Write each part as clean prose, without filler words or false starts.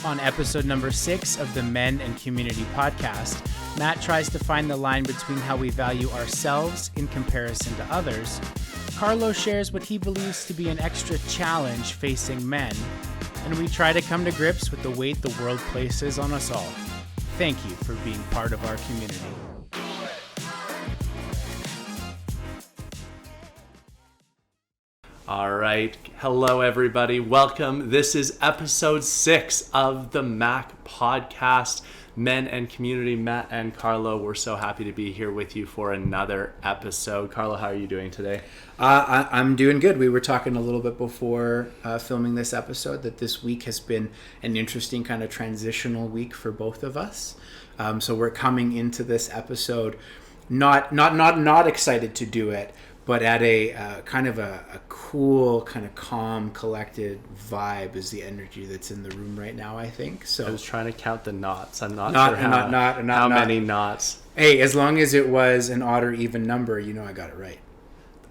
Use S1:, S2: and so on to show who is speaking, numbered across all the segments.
S1: On episode number 6 of the Men and Community podcast, Matt tries to find the line between how we value ourselves in comparison to others. Carlo shares what he believes to be an extra challenge facing men, and we try to come to grips with the weight the world places on us all. Thank you for being part of our community.
S2: All right. Hello, everybody. Welcome. This is episode 6 of the MAC podcast, Men and Community. Matt and Carlo, we're so happy to be here with you for another episode. Carlo, how are you doing today?
S1: I'm doing good. We were talking a little bit before filming this episode that this week has been an interesting kind of transitional week for both of us. So we're coming into this episode not excited to do it, but at a kind of a cool, kind of calm, collected vibe is the energy that's in the room right now, I think. So
S2: I was trying to count the knots. I'm not sure how many knots.
S1: Hey, as long as it was an odd or even number, you know I got it right.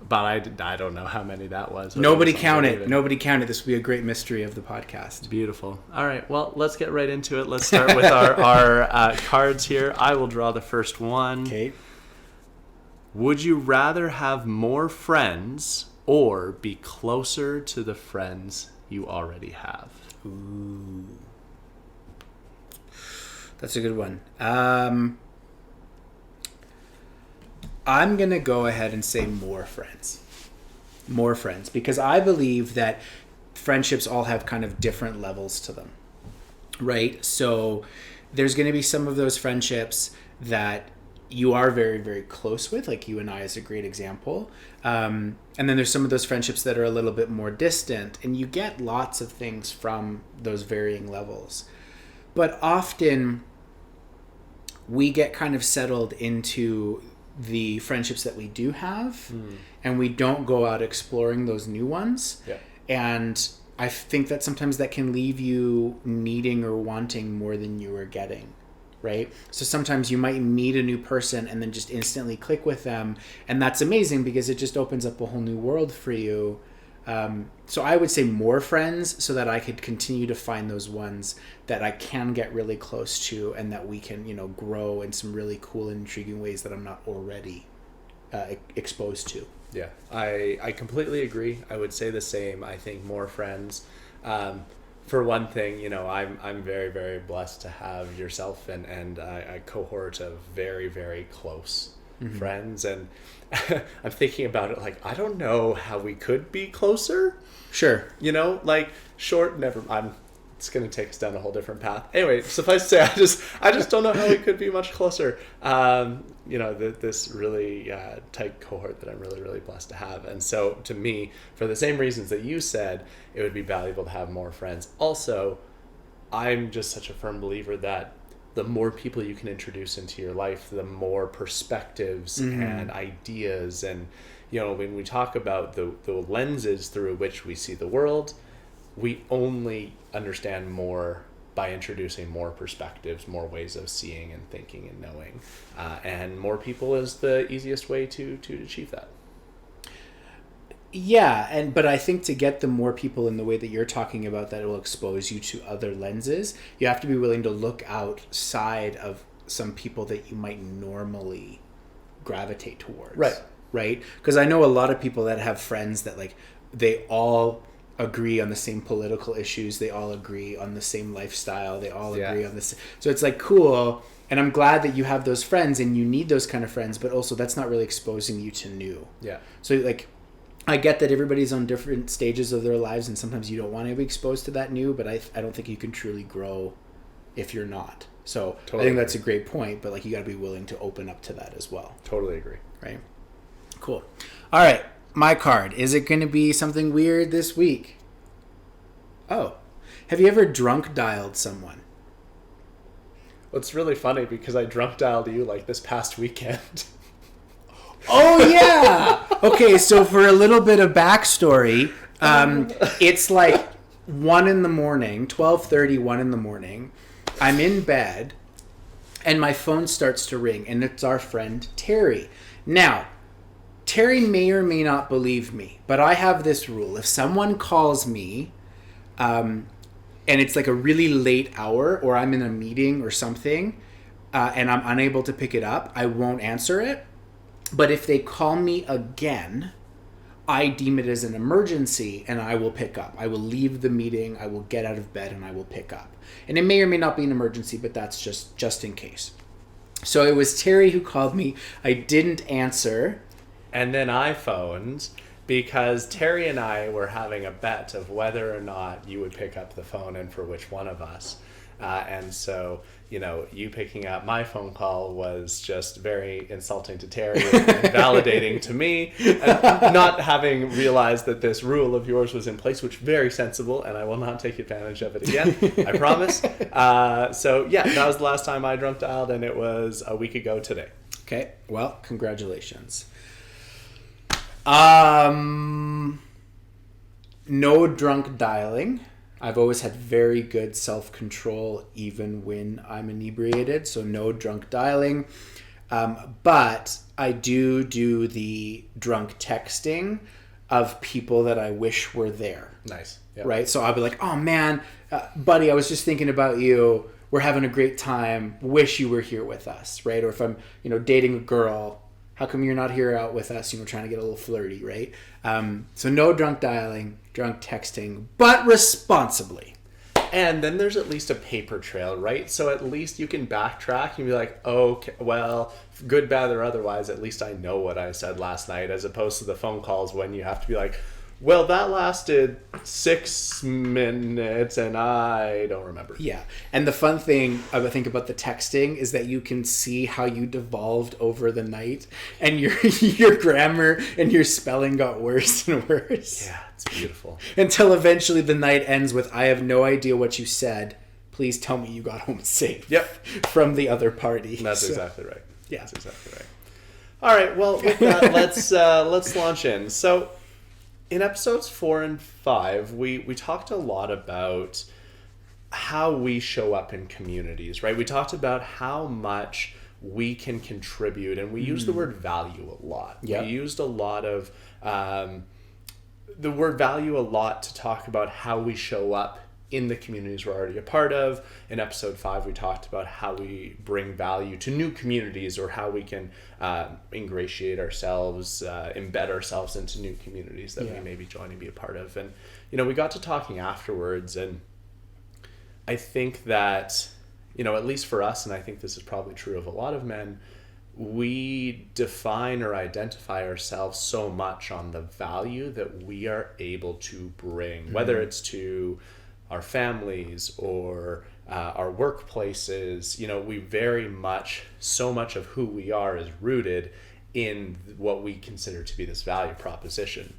S2: But I don't know how many that was.
S1: Nobody counted. Nobody counted. This will be a great mystery of the podcast.
S2: Beautiful. All right. Well, let's get right into it. Let's start with our cards here. I will draw the first one.
S1: Okay.
S2: Would you rather have more friends or be closer to the friends you already have?
S1: Ooh. That's a good one. I'm going to go ahead and say more friends. More friends. Because I believe that friendships all have kind of different levels to them. Right? So there's going to be some of those friendships that you are very, very close with, like you and I is a great example. And then there's some of those friendships that are a little bit more distant, and you get lots of things from those varying levels. But often we get kind of settled into the friendships that we do have, and we don't go out exploring those new ones.
S2: Yeah. And
S1: I think that sometimes that can leave you needing or wanting more than you are getting. Right? So sometimes you might meet a new person and then just instantly click with them. And that's amazing because it just opens up a whole new world for you. So I would say more friends so that I could continue to find those ones that I can get really close to and that we can, grow in some really cool and intriguing ways that I'm not already exposed to.
S2: Yeah, I completely agree. I would say the same. I think more friends. For one thing, I'm very, very blessed to have yourself and a cohort of very, very close friends. And I'm thinking about it like, I don't know how we could be closer.
S1: Sure.
S2: It's going to take us down a whole different path. Anyway, suffice to say, I just don't know how we could be much closer. This really tight cohort that I'm really, really blessed to have. And so to me, for the same reasons that you said, it would be valuable to have more friends. Also, I'm just such a firm believer that the more people you can introduce into your life, the more perspectives and ideas. And, when we talk about the lenses through which we see the world, we only understand more by introducing more perspectives, more ways of seeing and thinking and knowing. And more people is the easiest way to achieve that.
S1: Yeah, but I think to get the more people in the way that you're talking about that will expose you to other lenses, you have to be willing to look outside of some people that you might normally gravitate towards. Right? Because I know a lot of people that have friends that they all agree on the same political issues, they all agree on the same lifestyle, they all agree on this. So it's cool, and I'm glad that you have those friends and you need those kind of friends, but also that's not really exposing you to new.
S2: Yeah.
S1: So I get that everybody's on different stages of their lives and sometimes you don't want to be exposed to that new, but I don't think you can truly grow if you're not. So totally I think that's a great point, but you got to be willing to open up to that as well.
S2: Totally agree.
S1: Right? Cool. All right. My card. Is it going to be something weird this week? Oh. Have you ever drunk dialed someone?
S2: Well, it's really funny because I drunk dialed you this past weekend.
S1: Oh, yeah. Okay, so for a little bit of backstory, it's 1 in the morning, 12:30, 1 in the morning. I'm in bed, and my phone starts to ring, and it's our friend Terry. Now, Terry may or may not believe me, but I have this rule. If someone calls me, and it's like a really late hour, or I'm in a meeting or something, and I'm unable to pick it up, I won't answer it. But if they call me again, I deem it as an emergency and I will pick up. I will leave the meeting, I will get out of bed, and I will pick up. And it may or may not be an emergency, but that's just in case. So it was Terry who called me. I didn't answer.
S2: And then I phoned because Terry and I were having a bet of whether or not you would pick up the phone and for which one of us. And so, you picking up my phone call was just very insulting to Terry and validating to me, and not having realized that this rule of yours was in place, which very sensible, and I will not take advantage of it again, I promise. So yeah, that was the last time I drunk dialed, and it was a week ago today.
S1: Okay, well, congratulations. No drunk dialing. I've always had very good self-control even when I'm inebriated, so no drunk dialing. But I do the drunk texting of people that I wish were there.
S2: Nice. Yep.
S1: Right? So I'll be like, oh man, buddy, I was just thinking about you. We're having a great time. Wish you were here with us, right? Or if I'm, dating a girl, how come you're not here out with us? Trying to get a little flirty, right? So no drunk dialing, drunk texting, but responsibly.
S2: And then there's at least a paper trail, right? So at least you can backtrack and be like, okay, well, good, bad, or otherwise, at least I know what I said last night, as opposed to the phone calls when you have to be like, well, that lasted 6 minutes and I don't remember.
S1: Yeah. And the fun thing I think about the texting is that you can see how you devolved over the night, and your grammar and your spelling got worse and worse.
S2: Yeah, it's beautiful.
S1: Until eventually the night ends with, I have no idea what you said. Please tell me you got home safe.
S2: Yep.
S1: From the other party.
S2: That's exactly right.
S1: Yeah.
S2: That's exactly right. All right. Well, with that, let's launch in. So, in episodes 4 and 5, we talked a lot about how we show up in communities, right? We talked about how much we can contribute, and we use the word value a lot.
S1: Yep.
S2: We used a lot of the word value a lot to talk about how we show up in the communities we're already a part of. In episode 5, we talked about how we bring value to new communities, or how we can ingratiate ourselves, embed ourselves into new communities that we may be joining, be a part of. And, we got to talking afterwards, and I think that, at least for us, and I think this is probably true of a lot of men, we define or identify ourselves so much on the value that we are able to bring, whether it's to our families or our workplaces. We very much, so much of who we are is rooted in what we consider to be this value proposition.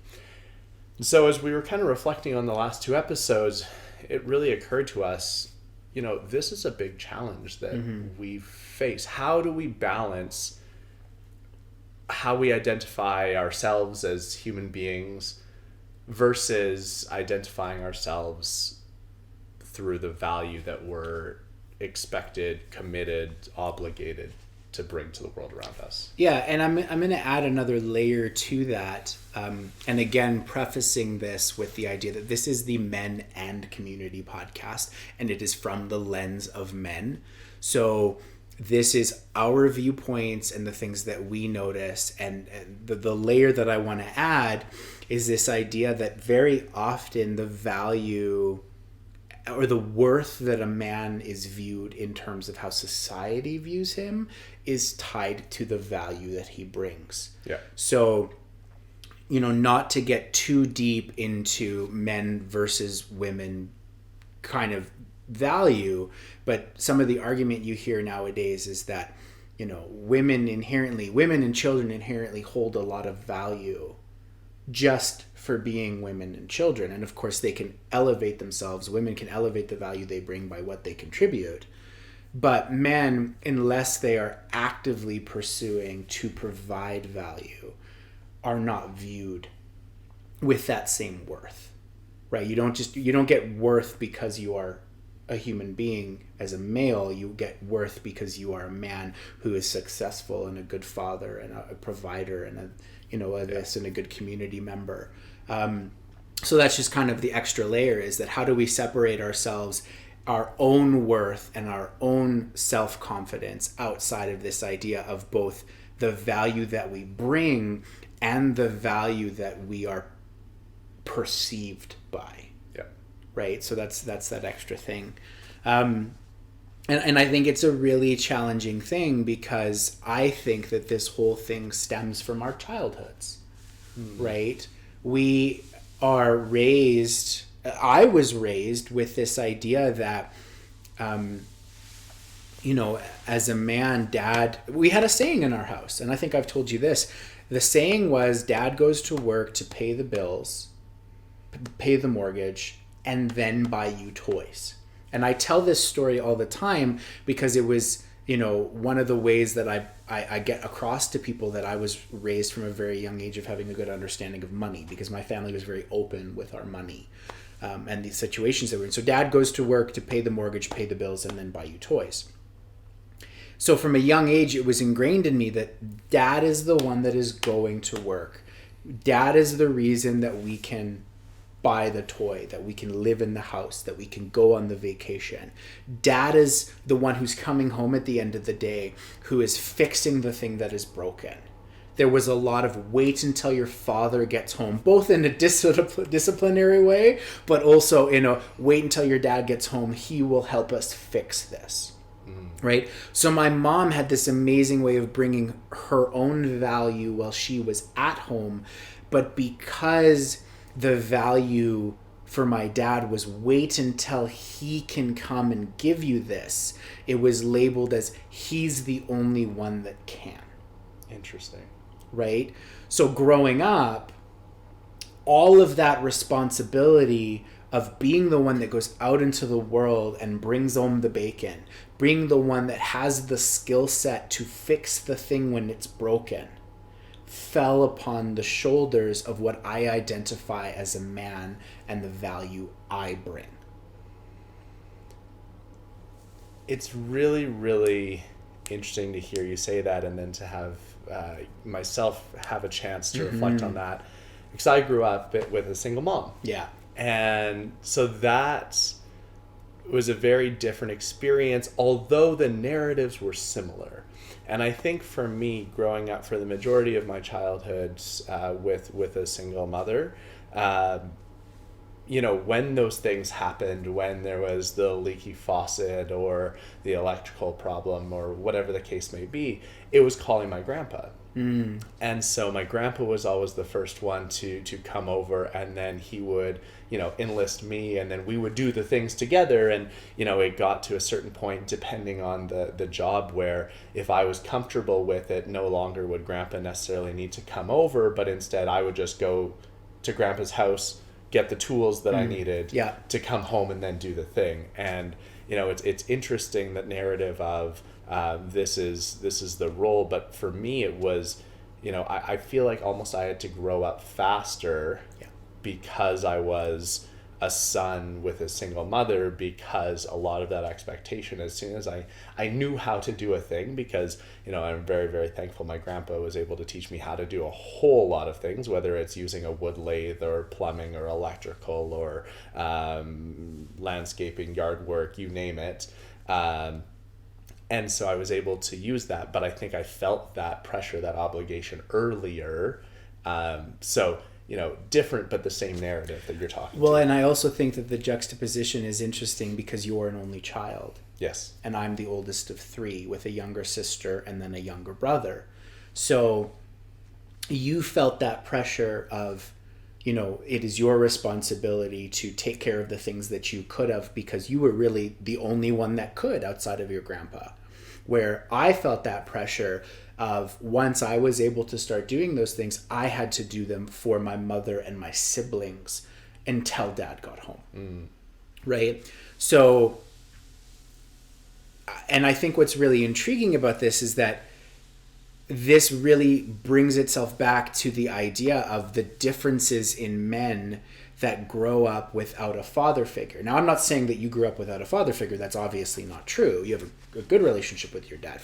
S2: So as we were kind of reflecting on the last 2 episodes, it really occurred to us, this is a big challenge that we face. How do we balance how we identify ourselves as human beings versus identifying ourselves through the value that we're expected, committed, obligated to bring to the world around us?
S1: Yeah, and I'm going to add another layer to that. And again, prefacing this with the idea that this is the Men and Community podcast, and it is from the lens of men. So this is our viewpoints and the things that we notice. And the layer that I want to add is this idea that very often the value or the worth that a man is viewed in terms of how society views him is tied to the value that he brings.
S2: Yeah.
S1: So, not to get too deep into men versus women kind of value, but some of the argument you hear nowadays is that, women and children inherently hold a lot of value just for being women and children. And of course they can elevate themselves. Women can elevate the value they bring by what they contribute. But men, unless they are actively pursuing to provide value, are not viewed with that same worth, right? You don't get worth because you are a human being as a male. You get worth because you are a man who is successful and a good father and a provider and a this and a good community member. So that's just kind of the extra layer, is that how do we separate ourselves, our own worth and our own self-confidence outside of this idea of both the value that we bring and the value that we are perceived by.
S2: Yeah.
S1: Right? So that's that extra thing. And I think it's a really challenging thing, because I think that this whole thing stems from our childhoods, right? We are raised, I was raised with this idea that, as a man, dad, we had a saying in our house, and I think I've told you this. The saying was, dad goes to work to pay the bills, pay the mortgage, and then buy you toys. And I tell this story all the time because it was, one of the ways that I get across to people that I was raised from a very young age of having a good understanding of money, because my family was very open with our money and the situations that we're in. So dad goes to work to pay the mortgage, pay the bills, and then buy you toys. So from a young age, it was ingrained in me that dad is the one that is going to work. Dad is the reason that we can buy the toy, that we can live in the house, that we can go on the vacation. Dad is the one who's coming home at the end of the day, who is fixing the thing that is broken. There was a lot of wait until your father gets home, both in a disciplinary way, but also in a wait until your dad gets home, he will help us fix this. Right? So my mom had this amazing way of bringing her own value while she was at home, but because the value for my dad was wait until he can come and give you this, it was labeled as he's the only one that can.
S2: Interesting.
S1: Right? So growing up, all of that responsibility of being the one that goes out into the world and brings home the bacon, being the one that has the skill set to fix the thing when it's broken, fell upon the shoulders of what I identify as a man and the value I bring.
S2: It's really, really interesting to hear you say that, and then to have myself have a chance to reflect on that, because I grew up with a single mom.
S1: Yeah.
S2: And so that was a very different experience, although the narratives were similar. And I think for me, growing up for the majority of my childhood with a single mother, when those things happened, when there was the leaky faucet or the electrical problem or whatever the case may be, it was calling my grandpa. And so my grandpa was always the first one to come over, and then he would, enlist me, and then we would do the things together. And, it got to a certain point, depending on the job, where if I was comfortable with it, no longer would grandpa necessarily need to come over, but instead I would just go to grandpa's house, get the tools that I needed to come home and then do the thing. And, it's interesting, that narrative of, this is the role. But for me, it was, I feel like almost I had to grow up faster because I was a son with a single mother, because a lot of that expectation, as soon as I knew how to do a thing, because, I'm very, very thankful my grandpa was able to teach me how to do a whole lot of things, whether it's using a wood lathe or plumbing or electrical or landscaping, yard work, you name it. And so I was able to use that, but I think I felt that pressure, that obligation earlier. Different, but the same narrative that you're talking
S1: Well,
S2: to.
S1: and I also think that the juxtaposition is interesting because you're an only child.
S2: Yes.
S1: And I'm the oldest of three, with a younger sister and then a younger brother. So you felt that pressure of, it is your responsibility to take care of the things that you could have, because you were really the only one that could outside of your grandpa. Where I felt that pressure of, once I was able to start doing those things, I had to do them for my mother and my siblings until dad got home. Right? So, and I think what's really intriguing about this is that this really brings itself back to the idea of the differences in men that grow up without a father figure. Now, I'm not saying that you grew up without a father figure. That's obviously not true. You have a good relationship with your dad.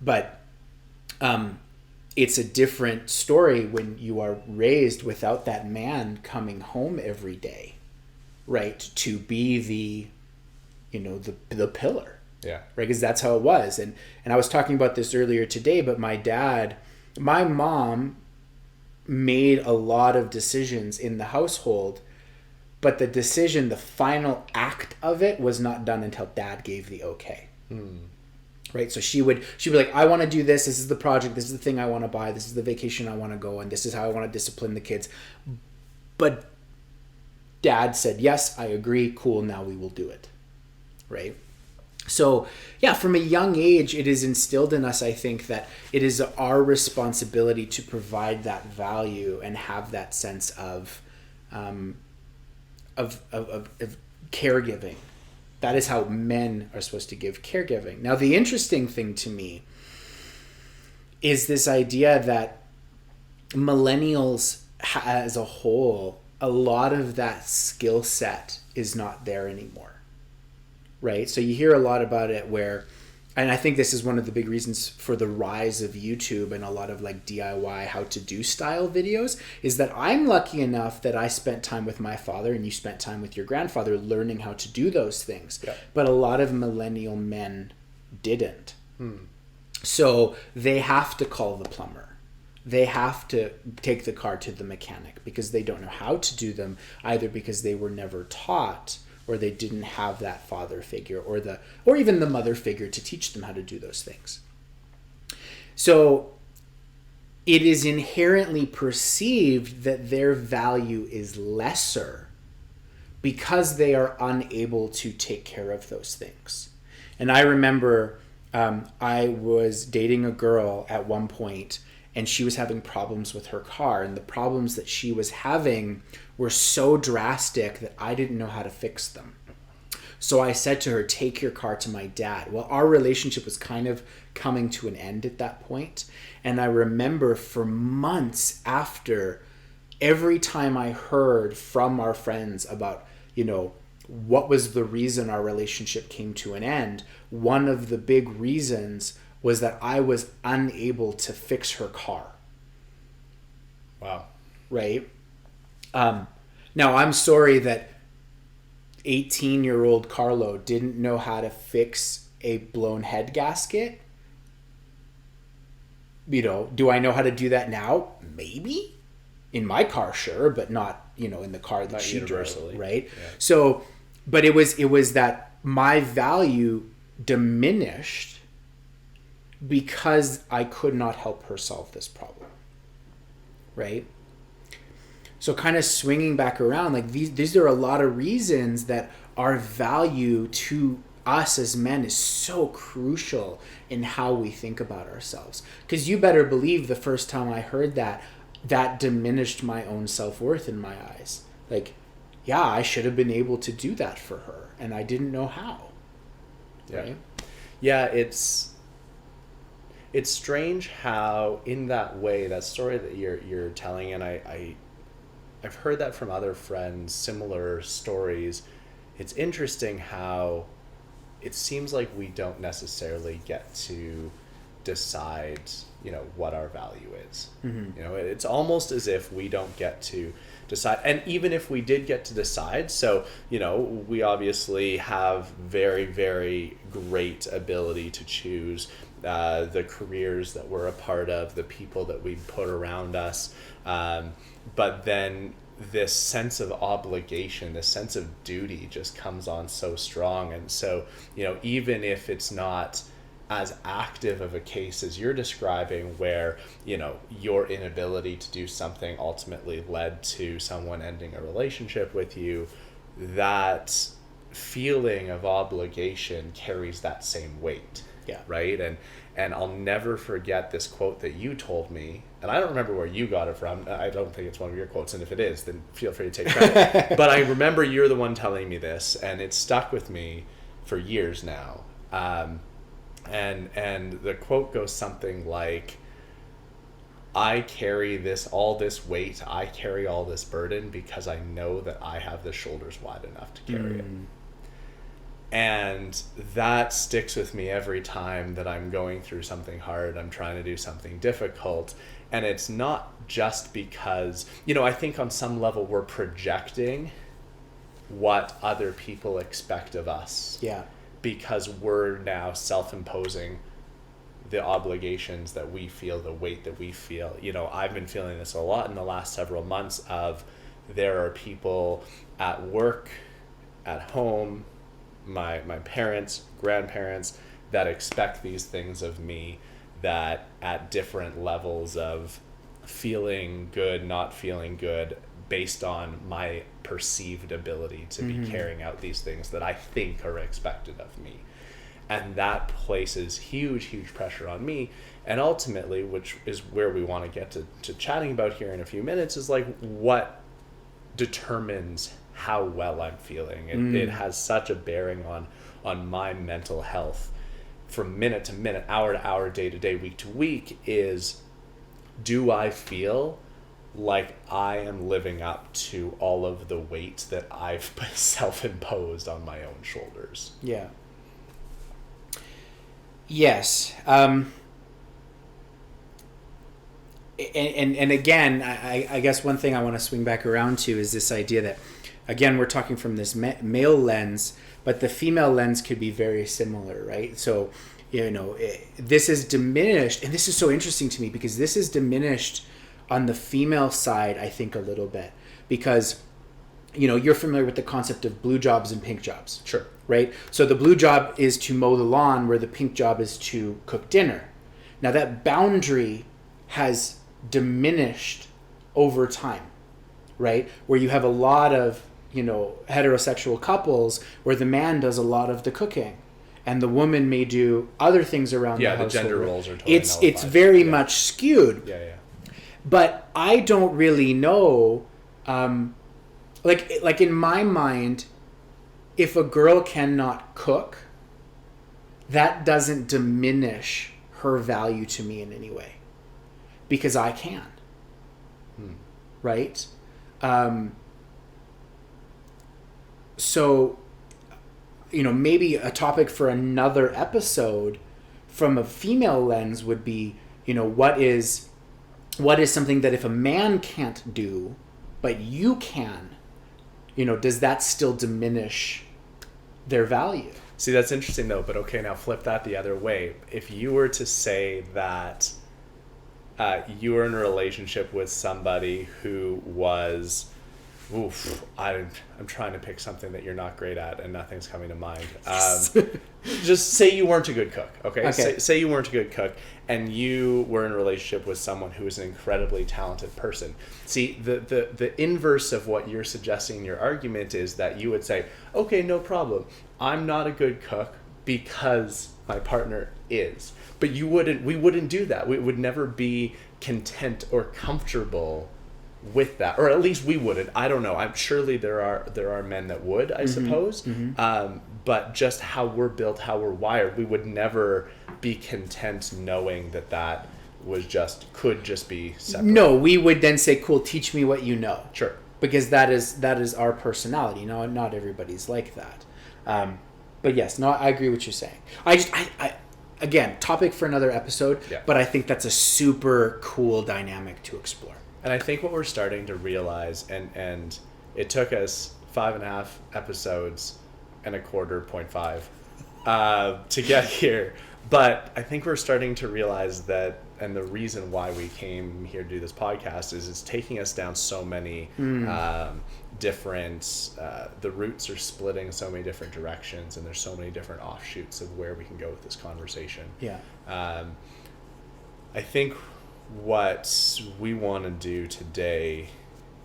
S1: But it's a different story when you are raised without that man coming home every day, right? To be the, the pillar.
S2: Yeah.
S1: Right. Because that's how it was. And I was talking about this earlier today, but my mom made a lot of decisions in the household, but the final act of it was not done until Dad gave the okay. Right. So she'd be like, I want to do this. This is the project. This is the thing I want to buy. This is the vacation I want to go on. This is how I want to discipline the kids. But Dad said, yes, I agree. Cool. Now we will do it. Right. So yeah, from a young age, it is instilled in us, I think, that it is our responsibility to provide that value and have that sense of caregiving. That is how men are supposed to give caregiving. Now, the interesting thing to me is this idea that millennials as a whole, a lot of that skill set is not there anymore, right? So you hear a lot about it where, and I think this is one of the big reasons for the rise of YouTube and a lot of like DIY how to do style videos, is that I'm lucky enough that I spent time with my father and you spent time with your grandfather learning how to do those things. Yeah. But a lot of millennial men didn't. So they have to call the plumber. They have to take the car to the mechanic because they don't know how to do them, either because they were never taught or they didn't have that father figure or even the mother figure to teach them how to do those things. So it is inherently perceived that their value is lesser because they are unable to take care of those things. And I remember I was dating a girl at one point, and she was having problems with her car, and the problems that she was having were so drastic that I didn't know how to fix them. So I said to her, take your car to my dad. Well, our relationship was kind of coming to an end at that point. And I remember for months after, every time I heard from our friends about, what was the reason our relationship came to an end, one of the big reasons was that I was unable to fix her car.
S2: Wow.
S1: Right? Now, I'm sorry that 18-year-old Carlo didn't know how to fix a blown head gasket. Do I know how to do that now? Maybe. In my car, sure, but not, in the car that she drove, right? Yeah. So, but it was that my value diminished because I could not help her solve this problem, right? So kind of swinging back around, like these are a lot of reasons that our value to us as men is so crucial in how we think about ourselves. Because you better believe the first time I heard that diminished my own self-worth in my eyes. Like, yeah, I should have been able to do that for her, and I didn't know how.
S2: Yeah.
S1: Right?
S2: Yeah, it's strange how in that way, that story that you're telling, and I've heard that from other friends, similar stories. It's interesting how it seems like we don't necessarily get to decide, what our value is. Mm-hmm. It's almost as if we don't get to decide. And even if we did get to decide, so, we obviously have very, very great ability to choose the careers that we're a part of, the people that we put around us. But then this sense of obligation, this sense of duty just comes on so strong. And so, even if it's not as active of a case as you're describing, where, your inability to do something ultimately led to someone ending a relationship with you, that feeling of obligation carries that same weight.
S1: Yeah.
S2: Right. And I'll never forget this quote that you told me, and I don't remember where you got it from. I don't think it's one of your quotes, and if it is, then feel free to take credit. But I remember you're the one telling me this, and it's stuck with me for years now. And the quote goes something like, I carry all this weight, I carry all this burden because I know that I have the shoulders wide enough to carry it. And that sticks with me every time that I'm going through something hard, I'm trying to do something difficult. And it's not just because, I think on some level we're projecting what other people expect of us.
S1: Yeah.
S2: Because we're now self-imposing the obligations that we feel, the weight that we feel. I've been feeling this a lot in the last several months of there are people at work, at home, my parents, grandparents, that expect these things of me, that at different levels of feeling good, not feeling good, based on my perceived ability to be carrying out these things that I think are expected of me. And that places huge pressure on me. And ultimately, which is where we want to get to chatting about here in a few minutes, is like what determines how well I'm feeling. It has such a bearing on my mental health from minute to minute, hour to hour, day to day, week to week. Is, do I feel like I am living up to all of the weight that I've self-imposed on my own shoulders?
S1: Yeah. Yes. And again, I guess one thing I want to swing back around to is this idea that, again, we're talking from this male lens, but the female lens could be very similar, right? So, this is diminished, and this is so interesting to me because this is diminished on the female side, I think, a little bit, because, you're familiar with the concept of blue jobs and pink jobs.
S2: Sure.
S1: Right? So the blue job is to mow the lawn, where the pink job is to cook dinner. Now that boundary has diminished over time, right? Where you have a lot of, heterosexual couples where the man does a lot of the cooking and the woman may do other things around the household.
S2: Yeah, the gender roles are totally
S1: It's
S2: nullified.
S1: very much skewed.
S2: Yeah.
S1: But I don't really know, like in my mind, if a girl cannot cook, that doesn't diminish her value to me in any way, because I can. Right? So, maybe a topic for another episode from a female lens would be, what is something that if a man can't do, but you can, does that still diminish their value?
S2: See, that's interesting though, but okay, now flip that the other way. If you were to say that you were in a relationship with somebody who was, I'm trying to pick something that you're not great at and nothing's coming to mind. Just say you weren't a good cook, okay? Say you weren't a good cook and you were in a relationship with someone who is an incredibly talented person. See, the inverse of what you're suggesting in your argument is that you would say, okay, no problem. I'm not a good cook because my partner is. But we wouldn't do that. We would never be content or comfortable with that, or at least we wouldn't. I don't know. Surely there are men that would, I suppose. But just how we're built, how we're wired, we would never be content knowing that could just be separate.
S1: No, we would then say, cool, teach me what you know.
S2: Sure.
S1: Because that is our personality. No, not everybody's like that. But yes, no, I agree with what you're saying. I again, topic for another episode, but I think that's a super cool dynamic to explore.
S2: And I think what we're starting to realize, and it took us 5.5 episodes and a quarter, 0.5, to get here. But I think we're starting to realize that, and the reason why we came here to do this podcast is it's taking us down so many different, the roots are splitting so many different directions, and there's so many different offshoots of where we can go with this conversation.
S1: Yeah.
S2: I think what we want to do today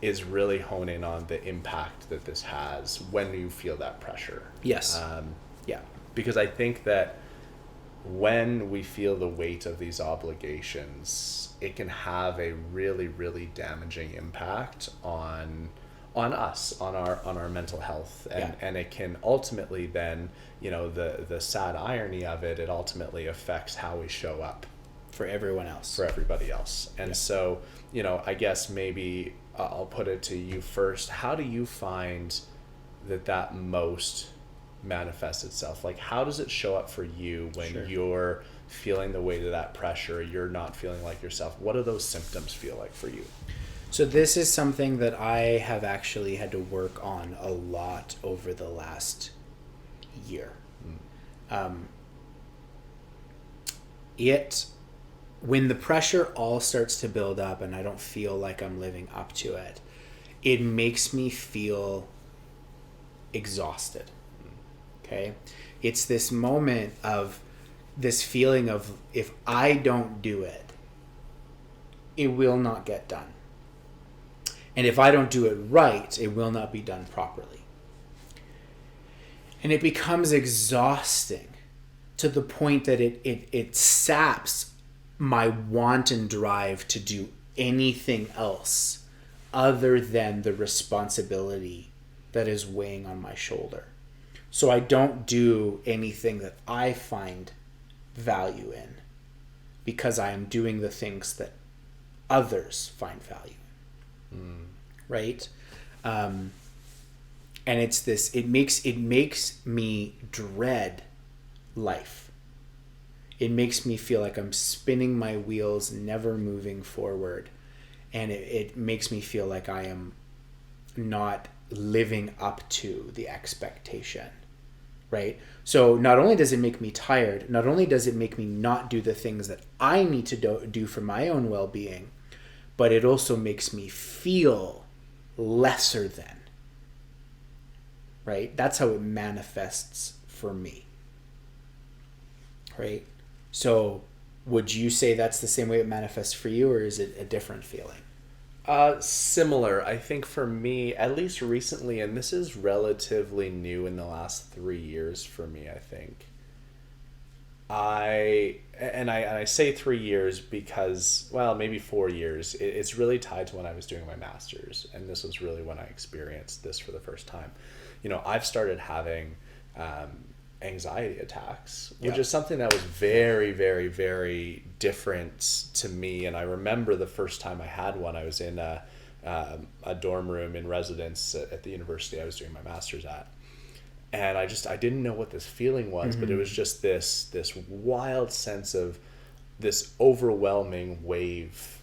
S2: is really hone in on the impact that this has when you feel that pressure.
S1: Yes.
S2: Because I think that when we feel the weight of these obligations, it can have a really, really damaging impact on us, on our mental health, and it can ultimately then, the sad irony of it ultimately affects how we show up
S1: for everyone else,
S2: for everybody else. And so, I guess maybe I'll put it to you first. How do you find that most manifest itself? Like, how does it show up for you when
S1: Sure.
S2: you're feeling the weight of that pressure, you're not feeling like yourself? What do those symptoms feel like for you?
S1: So this is something that I have actually had to work on a lot over the last year. When the pressure all starts to build up and I don't feel like I'm living up to it, it makes me feel exhausted. Okay? It's this moment of this feeling of, if I don't do it, it will not get done. And if I don't do it right, it will not be done properly. And it becomes exhausting to the point that it saps my want and drive to do anything else other than the responsibility that is weighing on my shoulder. So I don't do anything that I find value in because I am doing the things that others find value in. Right? And it's this, it makes me dread life. It makes me feel like I'm spinning my wheels, never moving forward. And it makes me feel like I am not living up to the expectation, right? So not only does it make me tired, not only does it make me not do the things that I need to do for my own well-being, but it also makes me feel lesser than, right? That's how it manifests for me, right? So would you say that's the same way it manifests for you, or is it a different feeling?
S2: Similar. I think for me, at least recently, and this is relatively new in the last 3 years for me, I think. I say 3 years because, well, maybe 4 years. It's really tied to when I was doing my master's, and this was really when I experienced this for the first time. I've started having anxiety attacks, which is something that was very, very, very different to me. And I remember the first time I had one, I was in a dorm room in residence at the university I was doing my master's at. And I didn't know what this feeling was, but it was just this wild sense of this overwhelming wave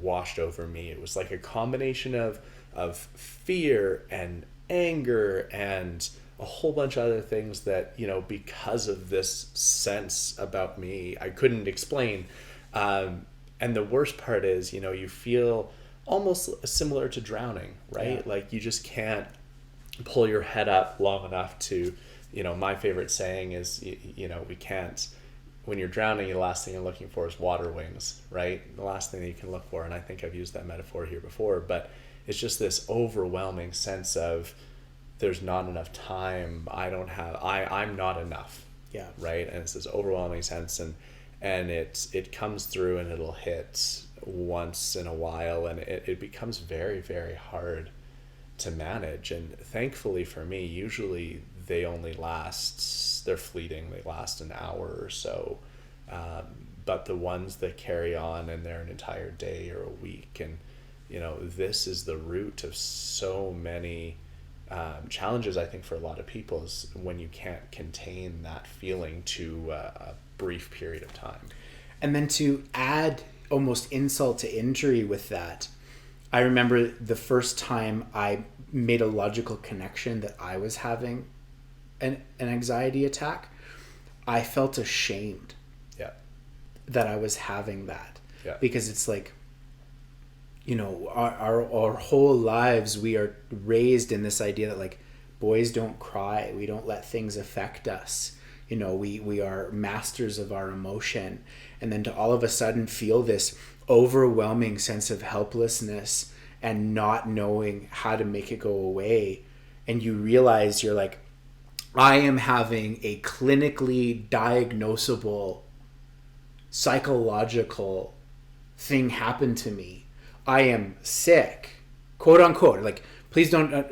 S2: washed over me. It was like a combination of fear and anger and a whole bunch of other things that, because of this sense about me, I couldn't explain. And the worst part is, you feel almost similar to drowning, right? Yeah. Like you just can't pull your head up long enough to, my favorite saying is, we can't, when you're drowning, the last thing you're looking for is water wings, right? The last thing that you can look for, and I think I've used that metaphor here before, but it's just this overwhelming sense of there's not enough time. I'm not enough.
S1: Yeah.
S2: Right. And it's this overwhelming sense, and it comes through and it'll hit once in a while, and it becomes very, very hard to manage. And thankfully for me, usually they're fleeting. They last an hour or so. But the ones that carry on and they're an entire day or a week, and this is the root of so many challenges, I think, for a lot of people, is when you can't contain that feeling to a brief period of time.
S1: And then to add almost insult to injury with that, I remember the first time I made a logical connection that I was having an anxiety attack, I felt ashamed that I was having that. Yeah. Because it's like, our whole lives we are raised in this idea that, like, boys don't cry, we don't let things affect us, we are masters of our emotion. And then to all of a sudden feel this overwhelming sense of helplessness and not knowing how to make it go away, and you realize you're like, I am having a clinically diagnosable psychological thing happen to me. I am sick, quote unquote. Like, please don't,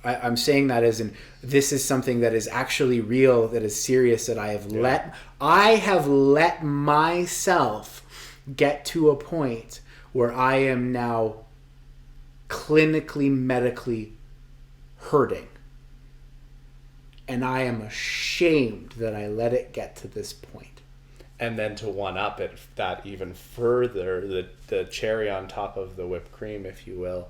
S1: I'm saying that as in, this is something that is actually real, that is serious, that I have let myself get to a point where I am now clinically, medically hurting. And I am ashamed that I let it get to this point.
S2: And then to one up it that even further, the cherry on top of the whipped cream, if you will,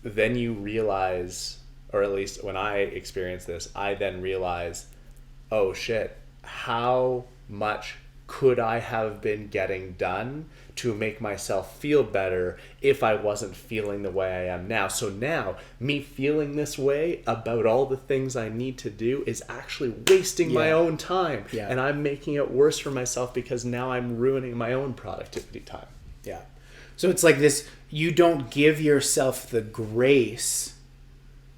S2: then you realize, or at least when I experience this, I then realize, oh shit, how much could I have been getting done to make myself feel better if I wasn't feeling the way I am now? So now, me feeling this way about all the things I need to do is actually wasting my own time.
S1: Yeah.
S2: And I'm making it worse for myself because now I'm ruining my own productivity time.
S1: Yeah. So it's like this, you don't give yourself the grace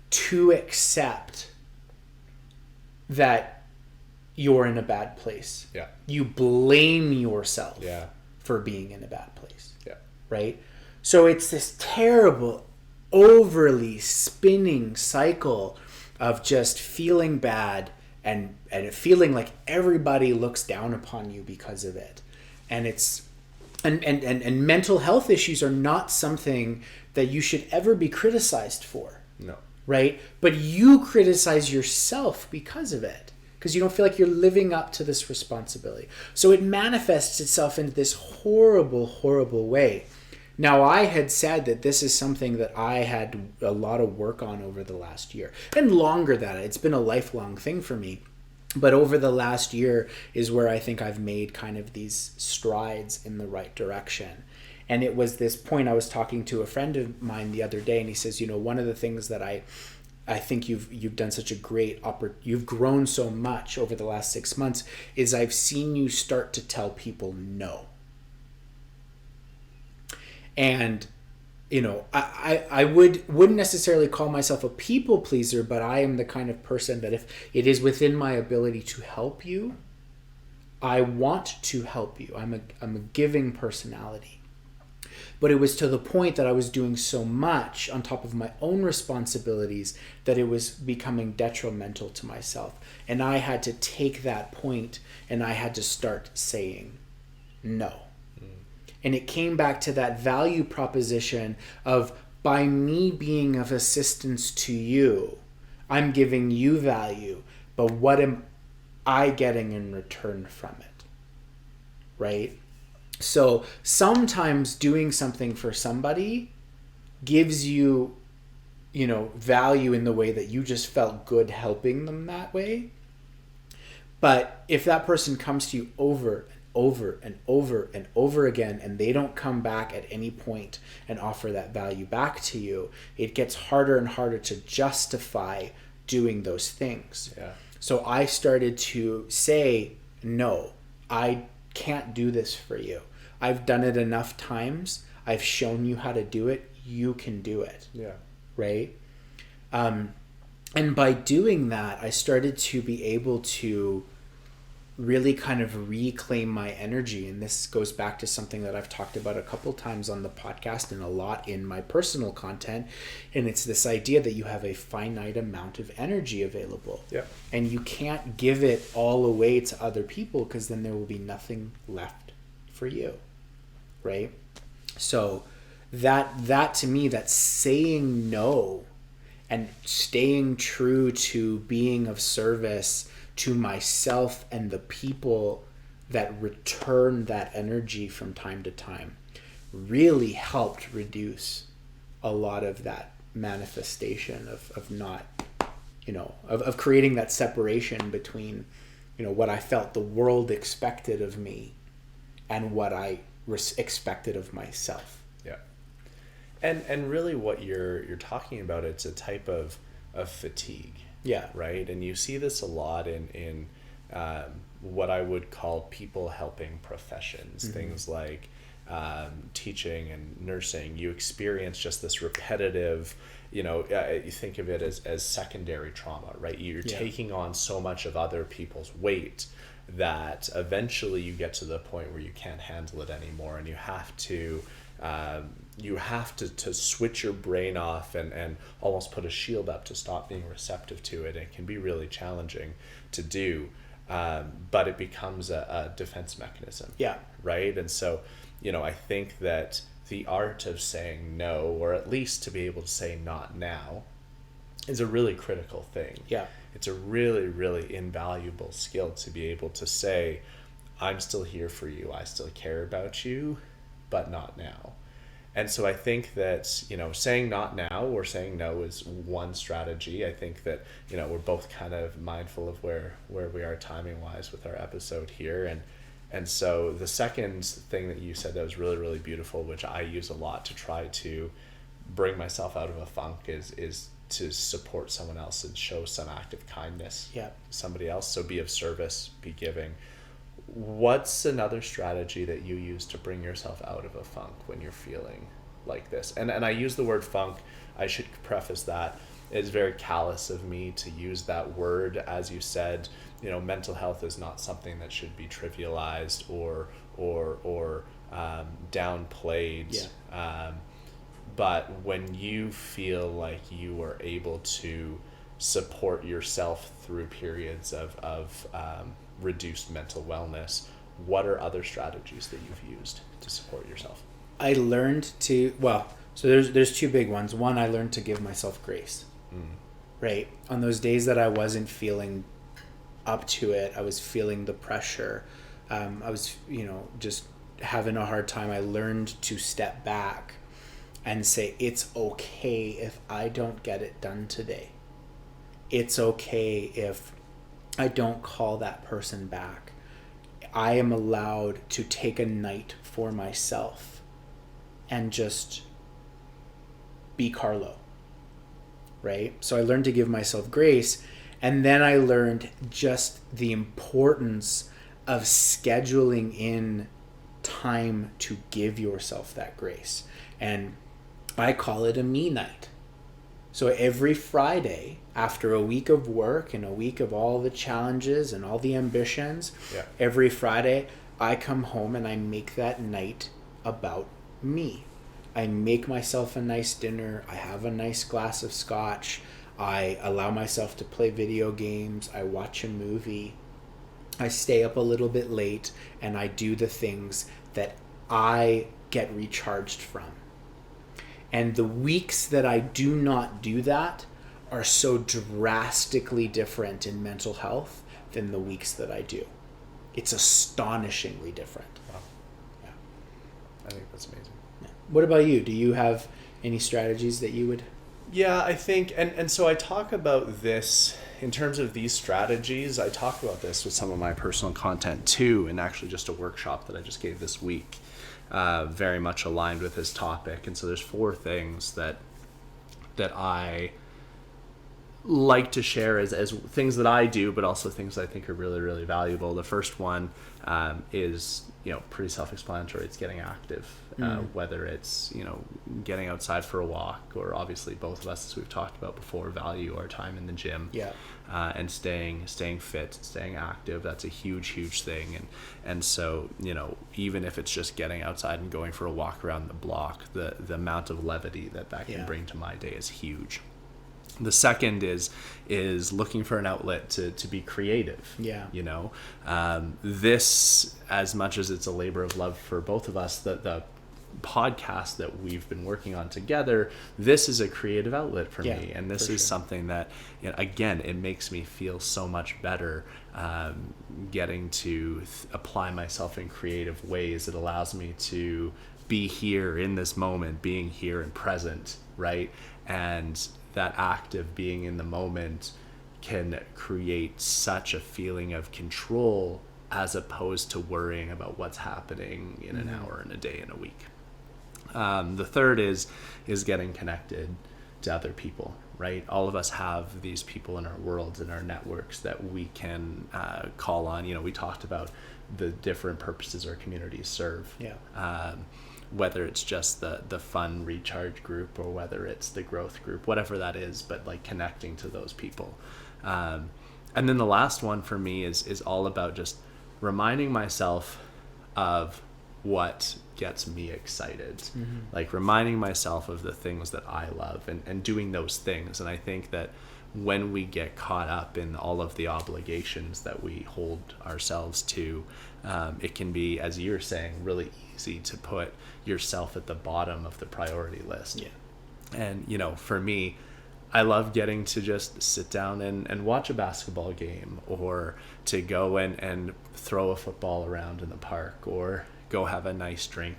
S1: to accept that you're in a bad place.
S2: Yeah.
S1: You blame yourself
S2: Yeah.
S1: for being in a bad place.
S2: Yeah.
S1: Right? So it's this terrible, overly spinning cycle of just feeling bad and feeling like everybody looks down upon you because of it. And it's and mental health issues are not something that you should ever be criticized for.
S2: No.
S1: Right? But you criticize yourself because of it. Because you don't feel like you're living up to this responsibility. So it manifests itself in this horrible, horrible way. Now, I had said that this is something that I had a lot of work on over the last year. And longer than that. It's been a lifelong thing for me. But over the last year is where I think I've made kind of these strides in the right direction. And it was this point, I was talking to a friend of mine the other day, and he says, you know, one of the things that I think you've done such a great you've grown so much over the last 6 months is I've seen you start to tell people no. And you know, I wouldn't necessarily call myself a people pleaser, but I am the kind of person that if it is within my ability to help you, I want to help you. I'm a giving personality. But it was to the point that I was doing so much on top of my own responsibilities that it was becoming detrimental to myself. And I had to take that point and I had to start saying no. And it came back to that value proposition of, by me being of assistance to you, I'm giving you value, but what am I getting in return from it? Right? So sometimes doing something for somebody gives you, you know, value in the way that you just felt good helping them that way. But if that person comes to you over and over again, and they don't come back at any point and offer that value back to you, it gets harder and harder to justify doing those things.
S2: Yeah.
S1: So I started to say, no, I can't do this for you. I've done it enough times. I've shown you how to do it. You can do it.
S2: Yeah.
S1: Right? And by doing that, I started to be able to really kind of reclaim my energy. And this goes back to something that I've talked about a couple times on the podcast and a lot in my personal content. And it's this idea that you have a finite amount of energy available.
S2: Yeah. And
S1: you can't give it all away to other people because then there will be nothing left for you. Right? So that to me, that saying no and staying true to being of service to myself and the people that return that energy from time to time really helped reduce a lot of that manifestation of not, you know, of creating that separation between, you know, what I felt the world expected of me and what I expected of myself.
S2: Yeah. And really what you're talking about, it's a type of fatigue.
S1: Yeah.
S2: Right. And you see this a lot in what I would call people helping professions, mm-hmm. things like teaching and nursing. You experience just this repetitive, you know, you think of it as secondary trauma, right? You're taking on so much of other people's weight that eventually you get to the point where you can't handle it anymore, and you have to switch your brain off and almost put a shield up to stop being receptive to it. It can be really challenging to do, but it becomes a defense mechanism.
S1: Yeah.
S2: Right? And so, you know, I think that the art of saying no, or at least to be able to say not now, is a really critical thing.
S1: Yeah.
S2: It's a really, really invaluable skill to be able to say, I'm still here for you. I still care about you, but not now. And so I think that, you know, saying not now or saying no is one strategy. I think that, you know, we're both kind of mindful of where we are timing wise with our episode here. And so the second thing that you said that was really, really beautiful, which I use a lot to try to bring myself out of a funk, is to support someone else and show some act of kindness to somebody else. So be of service, be giving. What's another strategy that you use to bring yourself out of a funk when you're feeling like this? And I use the word funk. I should preface that. It's very callous of me to use that word. As you said, you know, mental health is not something that should be trivialized or downplayed. But when you feel like you are able to support yourself through periods of reduced mental wellness, what are other strategies that you've used to support yourself?
S1: I learned to, so there's two big ones. One, I learned to give myself grace, right? On those days that I wasn't feeling up to it, I was feeling the pressure. I was, you know, just having a hard time. I learned to step back and say, it's okay if I don't get it done today. It's okay if I don't call that person back. I am allowed to take a night for myself and just be Carlo, right? So I learned to give myself grace, and then I learned just the importance of scheduling in time to give yourself that grace. And I call it a me night. So every Friday, after a week of work and a week of all the challenges and all the ambitions, every Friday I come home and I make that night about me. I make myself a nice dinner. I have a nice glass of scotch. I allow myself to play video games. I watch a movie. I stay up a little bit late, and I do the things that I get recharged from. And the weeks that I do not do that are so drastically different in mental health than the weeks that I do. It's astonishingly different.
S2: Wow. Yeah. I think that's amazing.
S1: Yeah. What about you? Do you have any strategies that you would?
S2: Yeah, I think, and so I talk about this, in terms of these strategies, I talk about this with some of my personal content too, and actually just a workshop that I just gave this week. Very much aligned with his topic. And so there's 4 things that I like to share as things that I do, but also things I think are really, really valuable. The first one is, you know, pretty self-explanatory. It's getting active, whether it's, you know, getting outside for a walk, or obviously both of us, as we've talked about before, value our time in the gym. And staying fit, staying active. That's a huge thing. And so, you know, even if it's just getting outside and going for a walk around the block, the amount of levity that can bring to my day is huge. The second is looking for an outlet to be creative. You know, this, as much as it's a labor of love for both of us, the podcast that we've been working on together, this is a creative outlet for me, and this is something that, you know, again, it makes me feel so much better, getting to apply myself in creative ways. It allows me to be here in this moment, being here and present, right? And that act of being in the moment can create such a feeling of control, as opposed to worrying about what's happening in an hour, in a day, in a week. The third is getting connected to other people, right? All of us have these people in our worlds, in our networks, that we can call on. You know, we talked about the different purposes our communities serve. Whether it's just the fun recharge group, or whether it's the growth group, whatever that is, but like connecting to those people. And then the last one for me is all about just reminding myself of what gets me excited, like reminding myself of the things that I love, and doing those things. And I think that when we get caught up in all of the obligations that we hold ourselves to, it can be, as you're saying, really easy to put yourself at the bottom of the priority list. And, you know, for me, I love getting to just sit down and watch a basketball game, or to go and throw a football around in the park, or go have a nice drink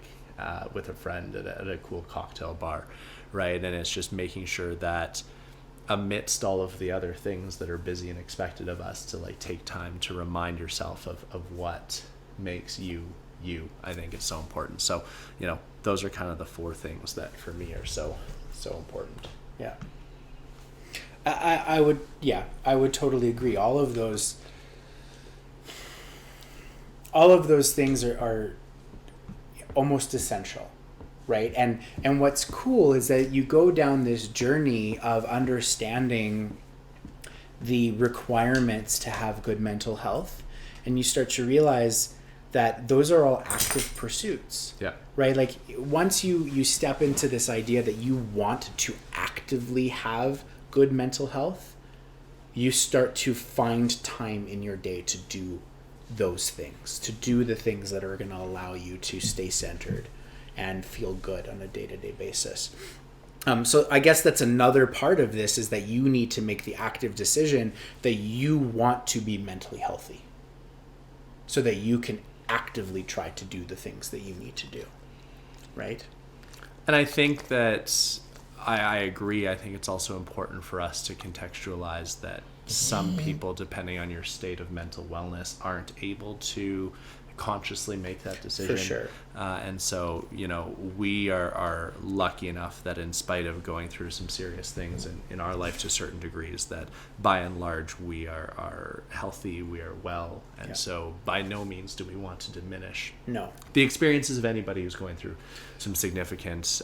S2: with a friend at a cool cocktail bar, right? And it's just making sure that amidst all of the other things that are busy and expected of us, to like take time to remind yourself of what makes you. I think it's so important. So, those are kind of the 4 things that for me are so important.
S1: Yeah. I would totally agree. All of those things are almost essential, right? And what's cool is that you go down this journey of understanding the requirements to have good mental health, and you start to realize that those are all active pursuits.
S2: Yeah.
S1: Right? Like once you step into this idea that you want to actively have good mental health, you start to find time in your day to do those things, to do the things that are going to allow you to stay centered and feel good on a day-to-day basis. So I guess that's another part of this, is that you need to make the active decision that you want to be mentally healthy, so that you can actively try to do the things that you need to do, right?
S2: And I think that I agree. I think it's also important for us to contextualize that some people, depending on your state of mental wellness, aren't able to consciously make that decision.
S1: For sure.
S2: And so, we are lucky enough that in spite of going through some serious things in our life to certain degrees, that by and large we are healthy, we are well. And so by no means do we want to diminish the experiences of anybody who's going through some significant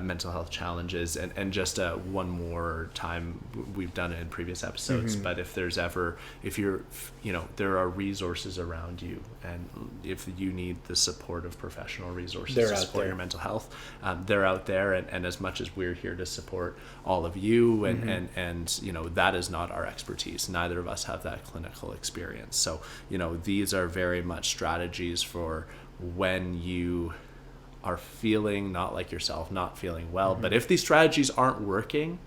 S2: mental health challenges. And just one more time, we've done it in previous episodes, but if you're there are resources around you, and if you need the support of professional resources to support your mental health, they're out there. And as much as we're here to support all of you, and that is not our expertise. Neither of us have that clinical experience. So these are very much strategies for when you are feeling not like yourself, not feeling well. But if these strategies aren't working,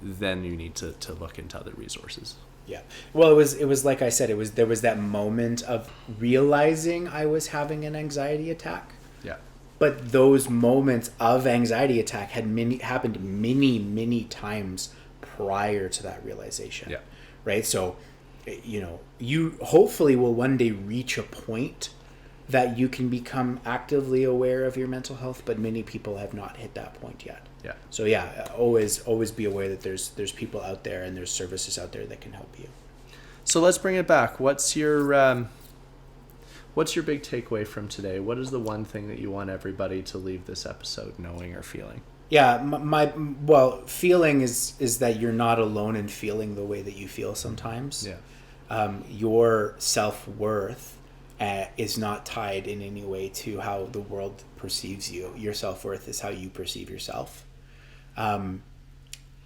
S2: then you need to look into other resources.
S1: Yeah. Well, it was like I said, there was that moment of realizing I was having an anxiety attack.
S2: Yeah.
S1: But those moments of anxiety attack happened many times prior to that realization.
S2: Yeah.
S1: Right? So, you hopefully will one day reach a point that you can become actively aware of your mental health, but many people have not hit that point yet.
S2: Yeah.
S1: So always be aware that there's people out there and there's services out there that can help you.
S2: So let's bring it back. What's your big takeaway from today? What is the one thing that you want everybody to leave this episode knowing or feeling?
S1: Yeah, feeling is that you're not alone in feeling the way that you feel sometimes.
S2: Yeah.
S1: Your self-worth is not tied in any way to how the world perceives you. Your self-worth is how you perceive yourself. And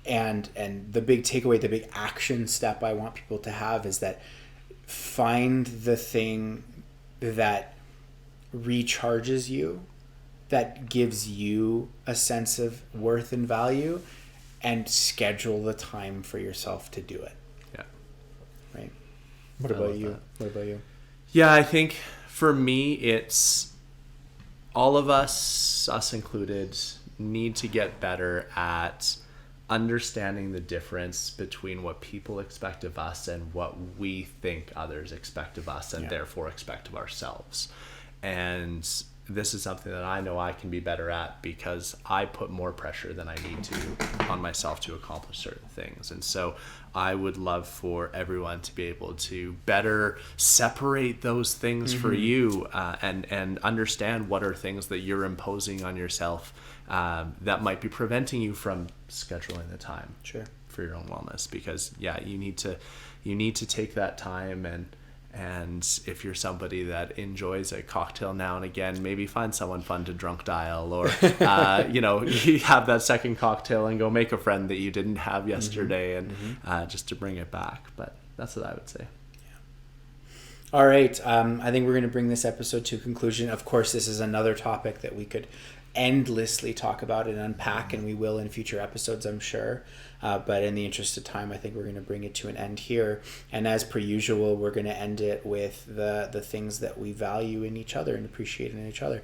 S1: the big takeaway, the big action step I want people to have is that find the thing that recharges you, that gives you a sense of worth and value, and schedule the time for yourself to do it.
S2: Yeah.
S1: Right. What about you?
S2: Yeah, I think for me, it's all of us included, need to get better at understanding the difference between what people expect of us and what we think others expect of us, and therefore expect of ourselves. And this is something that I know I can be better at, because I put more pressure than I need to on myself to accomplish certain things. And so I would love for everyone to be able to better separate those things for you, and understand what are things that you're imposing on yourself that might be preventing you from scheduling the time for your own wellness. Because you need to take that time, and if you're somebody that enjoys a cocktail now and again, maybe find someone fun to drunk dial, or you have that second cocktail and go make a friend that you didn't have yesterday, and just to bring it back. But that's what I would say. All
S1: right. I think we're going to bring this episode to a conclusion. Of course, this is another topic that we could endlessly talk about and unpack, and we will in future episodes, I'm sure. But in the interest of time, I think we're going to bring it to an end here. And as per usual, we're going to end it with the things that we value in each other and appreciate in each other.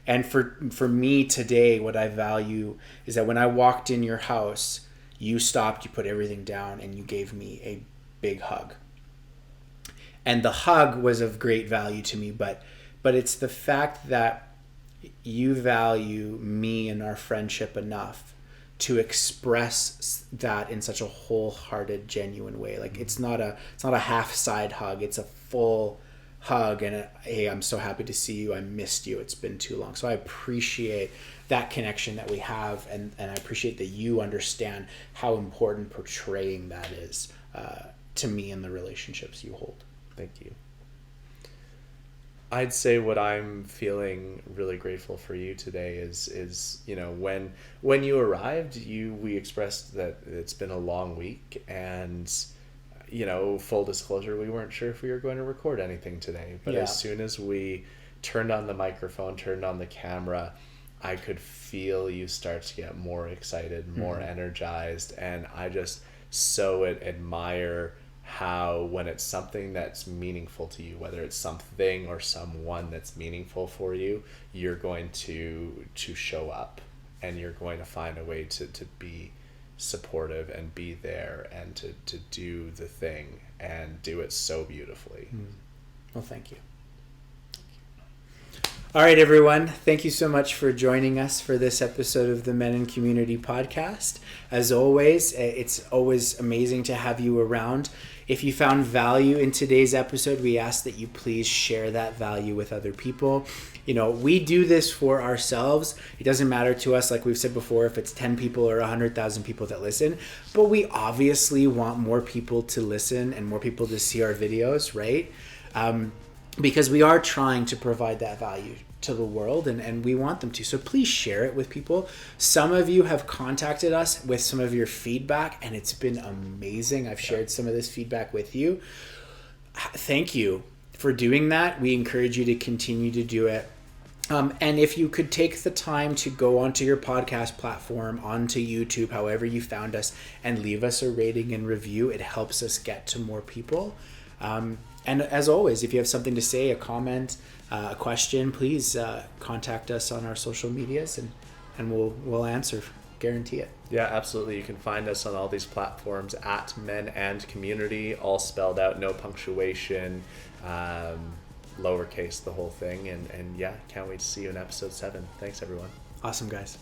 S1: And for me today, what I value is that when I walked in your house, you stopped, you put everything down, and you gave me a big hug. And the hug was of great value to me, but it's the fact that you value me and our friendship enough to express that in such a wholehearted, genuine way. Like it's not a half side hug, it's a full hug, and hey, I'm so happy to see you, I missed you, it's been too long. So I appreciate that connection that we have, and I appreciate that you understand how important portraying that is to me in the relationships you hold.
S2: Thank you. I'd say what I'm feeling really grateful for you today is when you arrived, we expressed that it's been a long week, and full disclosure, we weren't sure if we were going to record anything today, but as soon as we turned on the microphone, turned on the camera, I could feel you start to get more excited, more energized, and I just so admire how when it's something that's meaningful to you, whether it's something or someone that's meaningful for you, you're going to show up, and you're going to find a way to be supportive and be there and to do the thing and do it so beautifully.
S1: Well, thank you. All right, everyone. Thank you so much for joining us for this episode of the Men in Community podcast. As always, it's always amazing to have you around. If you found value in today's episode, we ask that you please share that value with other people. We do this for ourselves. It doesn't matter to us, like we've said before, if it's 10 people or 100,000 people that listen, but we obviously want more people to listen and more people to see our videos, right? Because we are trying to provide that value to the world, and we want them to. So please share it with people. Some of you have contacted us with some of your feedback, and it's been amazing. I've shared some of this feedback with you. Thank you for doing that. We encourage you to continue to do it. And if you could take the time to go onto your podcast platform, onto YouTube, however you found us, and leave us a rating and review, it helps us get to more people. And as always, if you have something to say, a comment, a question, please contact us on our social medias, and we'll answer. Guarantee it.
S2: Yeah, absolutely. You can find us on all these platforms at Men and Community, all spelled out, no punctuation, lowercase, the whole thing. And yeah, can't wait to see you in episode 7. Thanks, everyone.
S1: Awesome, guys.